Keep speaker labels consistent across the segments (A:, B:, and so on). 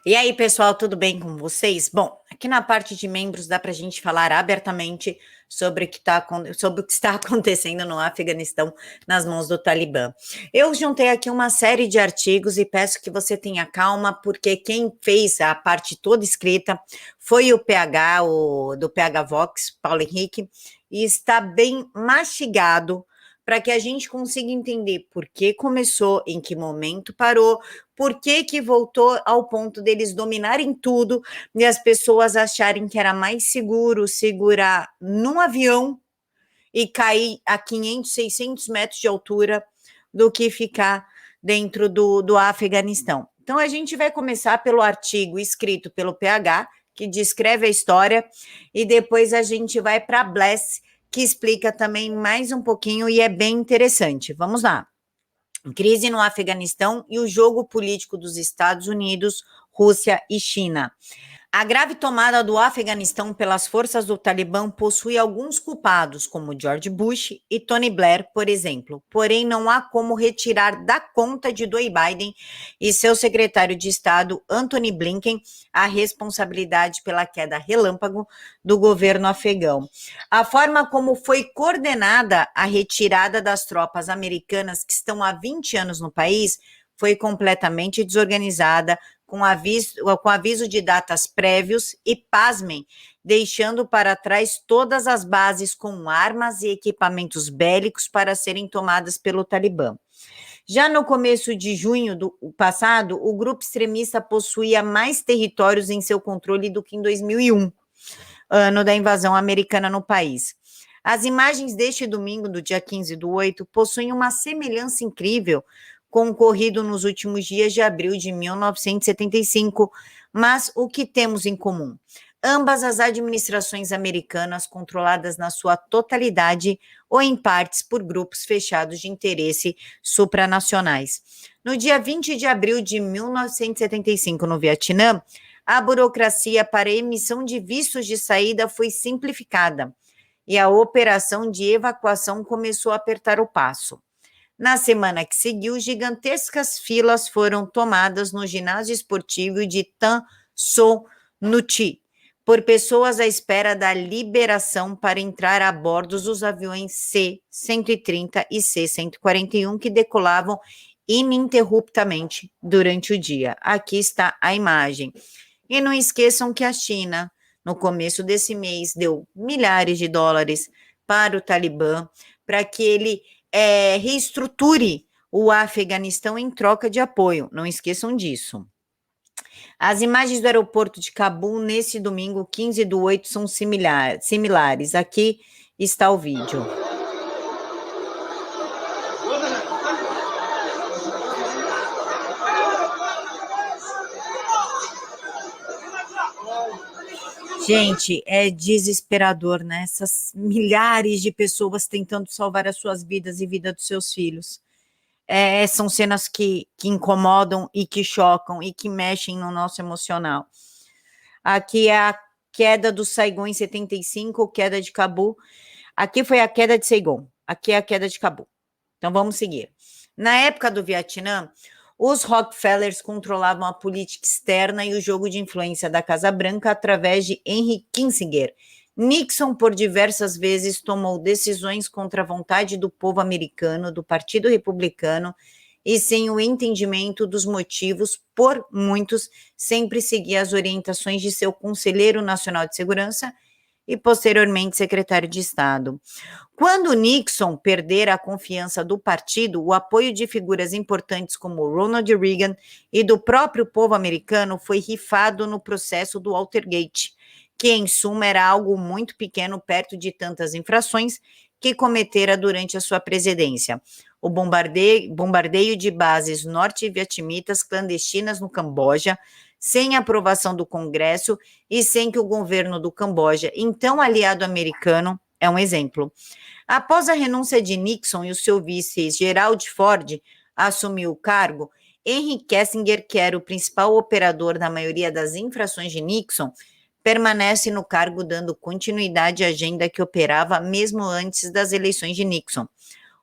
A: E aí, pessoal, tudo bem com vocês? Bom, aqui na parte de membros dá para a gente falar abertamente sobre sobre o que está acontecendo no Afeganistão nas mãos do Talibã. Eu juntei aqui uma série de artigos e peço que você tenha calma, porque quem fez a parte toda escrita foi o PH, do PH Vox, Paulo Henrique, e está bem mastigado para que a gente consiga entender por que começou, em que momento parou, por que que voltou ao ponto deles dominarem tudo e as pessoas acharem que era mais seguro segurar num avião e cair a 500, 600 metros de altura do que ficar dentro do Afeganistão. Então, a gente vai começar pelo artigo escrito pelo PH, que descreve a história, e depois a gente vai para a Bless, que explica também mais um pouquinho e é bem interessante. Vamos lá. Crise no Afeganistão e o jogo político dos Estados Unidos, Rússia e China. A grave tomada do Afeganistão pelas forças do Talibã possui alguns culpados, como George Bush e Tony Blair, por exemplo. Porém, não há como retirar da conta de Joe Biden e seu secretário de Estado, Antony Blinken, a responsabilidade pela queda relâmpago do governo afegão. A forma como foi coordenada a retirada das tropas americanas que estão há 20 anos no país foi completamente desorganizada, com aviso de datas prévios e, pasmem, deixando para trás todas as bases com armas e equipamentos bélicos para serem tomadas pelo Talibã. Já no começo de junho do passado, o grupo extremista possuía mais territórios em seu controle do que em 2001, ano da invasão americana no país. As imagens deste domingo, do dia 15/8, possuem uma semelhança incrível com o ocorrido nos últimos dias de abril de 1975, mas o que temos em comum? Ambas as administrações americanas controladas na sua totalidade ou em partes por grupos fechados de interesse supranacionais. No dia 20 de abril de 1975, no Vietnã, a burocracia para emissão de vistos de saída foi simplificada e a operação de evacuação começou a apertar o passo. Na semana que seguiu, gigantescas filas foram tomadas no ginásio esportivo de Tan So Nuti por pessoas à espera da liberação para entrar a bordo dos aviões C-130 e C-141 que decolavam ininterruptamente durante o dia. Aqui está a imagem. E não esqueçam que a China, no começo desse mês, deu milhares de dólares para o Talibã para que ele reestruture o Afeganistão em troca de apoio. Não esqueçam disso. As imagens do aeroporto de Cabul nesse domingo, 15/8, são similares. Aqui está o vídeo. Gente, é desesperador, né? Essas milhares de pessoas tentando salvar as suas vidas e vida dos seus filhos. São cenas que incomodam e que chocam e que mexem no nosso emocional. Aqui é a queda do Saigon em 75, queda de Cabul. Aqui foi a queda de Saigon, aqui é a queda de Cabul. Então vamos seguir. Na época do Vietnã, os Rockefellers controlavam a política externa e o jogo de influência da Casa Branca através de Henry Kissinger. Nixon, por diversas vezes, tomou decisões contra a vontade do povo americano, do Partido Republicano, e sem o entendimento dos motivos, por muitos, sempre seguia as orientações de seu Conselheiro Nacional de Segurança e, posteriormente, secretário de Estado. Quando Nixon perdera a confiança do partido, o apoio de figuras importantes como Ronald Reagan e do próprio povo americano foi rifado no processo do Watergate, que em suma era algo muito pequeno perto de tantas infrações que cometera durante a sua presidência. O bombardeio de bases norte-vietnamitas clandestinas no Camboja, sem aprovação do Congresso e sem que o governo do Camboja, então aliado americano, é um exemplo. Após a renúncia de Nixon e o seu vice Gerald Ford assumiu o cargo, Henry Kissinger, que era o principal operador da maioria das infrações de Nixon, permanece no cargo dando continuidade à agenda que operava mesmo antes das eleições de Nixon.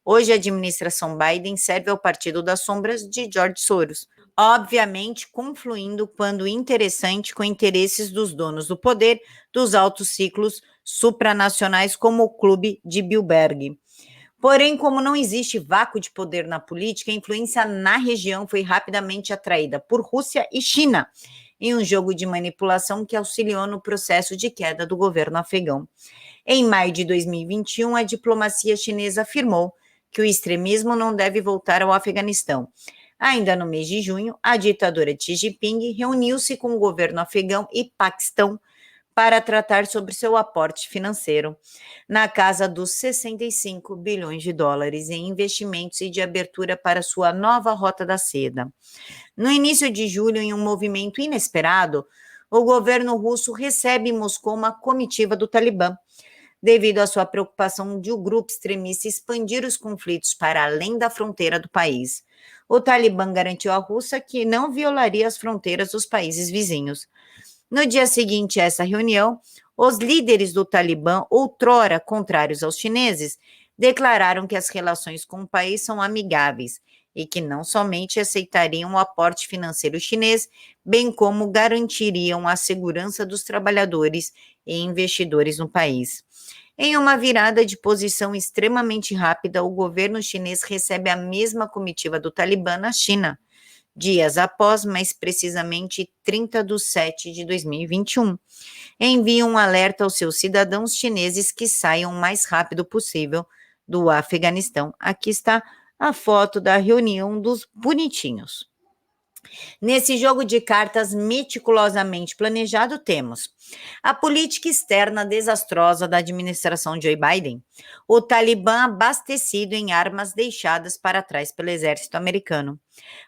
A: Hoje, a administração Biden serve ao Partido das Sombras de George Soros. obviamente confluindo quando interessante com interesses dos donos do poder dos altos ciclos supranacionais, como o Clube de Bilderberg. Porém, como não existe vácuo de poder na política, a influência na região foi rapidamente atraída por Rússia e China, em um jogo de manipulação que auxiliou no processo de queda do governo afegão. Em maio de 2021, a diplomacia chinesa afirmou que o extremismo não deve voltar ao Afeganistão. Ainda no mês de junho, a ditadora Xi Jinping reuniu-se com o governo afegão e Paquistão para tratar sobre seu aporte financeiro, na casa dos 65 bilhões de dólares em investimentos e de abertura para sua nova Rota da Seda. No início de julho, em um movimento inesperado, o governo russo recebe em Moscou uma comitiva do Talibã, devido à sua preocupação de o grupo extremista expandir os conflitos para além da fronteira do país. O Talibã garantiu à Rússia que não violaria as fronteiras dos países vizinhos. No dia seguinte a essa reunião, os líderes do Talibã, outrora contrários aos chineses, declararam que as relações com o país são amigáveis e que não somente aceitariam o aporte financeiro chinês, bem como garantiriam a segurança dos trabalhadores e investidores no país. Em uma virada de posição extremamente rápida, o governo chinês recebe a mesma comitiva do Talibã na China, dias após, mais precisamente 30 de setembro de 2021. Envia um alerta aos seus cidadãos chineses que saiam o mais rápido possível do Afeganistão. Aqui está a foto da reunião dos bonitinhos. Nesse jogo de cartas meticulosamente planejado, temos a política externa desastrosa da administração Joe Biden, o Talibã abastecido em armas deixadas para trás pelo exército americano,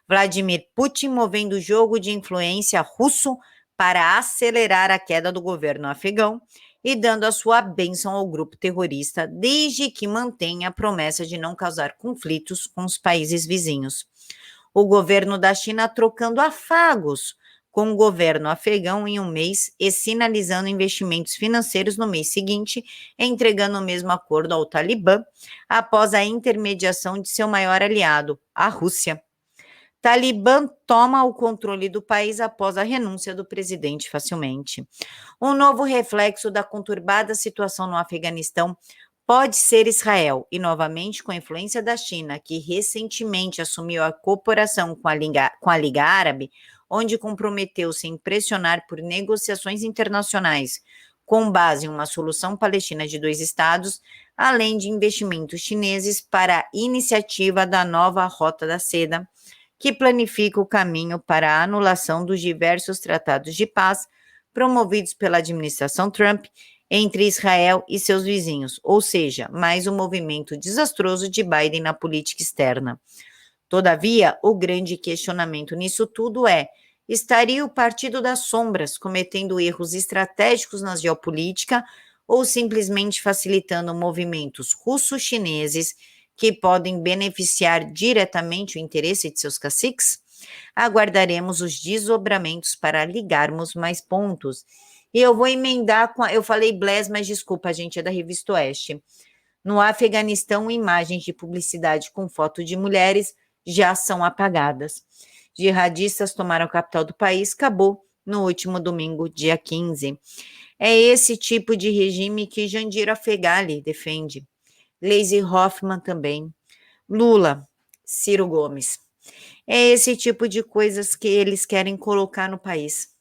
A: Vladimir Putin movendo o jogo de influência russo para acelerar a queda do governo afegão e dando a sua bênção ao grupo terrorista, desde que mantenha a promessa de não causar conflitos com os países vizinhos. O governo da China trocando afagos com o governo afegão em um mês e sinalizando investimentos financeiros no mês seguinte, entregando o mesmo acordo ao Talibã, após a intermediação de seu maior aliado, a Rússia. Talibã toma o controle do país após a renúncia do presidente facilmente. Um novo reflexo da conturbada situação no Afeganistão pode ser Israel, e novamente com a influência da China, que recentemente assumiu a cooperação com a Liga Árabe, onde comprometeu-se em pressionar por negociações internacionais com base em uma solução palestina de 2 estados, além de investimentos chineses para a iniciativa da nova Rota da Seda, que planifica o caminho para a anulação dos diversos tratados de paz promovidos pela administração Trump entre Israel e seus vizinhos, ou seja, mais um movimento desastroso de Biden na política externa. Todavia, o grande questionamento nisso tudo é: estaria o Partido das Sombras cometendo erros estratégicos na geopolítica ou simplesmente facilitando movimentos russo-chineses que podem beneficiar diretamente o interesse de seus caciques? Aguardaremos os desdobramentos para ligarmos mais pontos. E eu vou emendar com eu falei Bless, mas desculpa, gente, é da Revista Oeste. No Afeganistão, imagens de publicidade com foto de mulheres já são apagadas. Jihadistas tomaram a capital do país, Cabul, no último domingo, dia 15. É esse tipo de regime que Jandira Fegali defende. Gleisi Hoffmann também. Lula, Ciro Gomes. É esse tipo de coisas que eles querem colocar no país.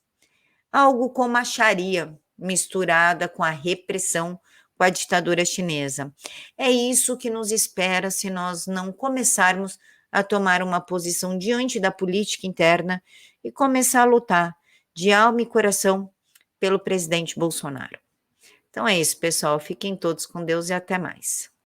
A: Algo como a Sharia, misturada com a repressão, com a ditadura chinesa. É isso que nos espera se nós não começarmos a tomar uma posição diante da política interna e começar a lutar de alma e coração pelo presidente Bolsonaro. Então é isso, pessoal. Fiquem todos com Deus e até mais.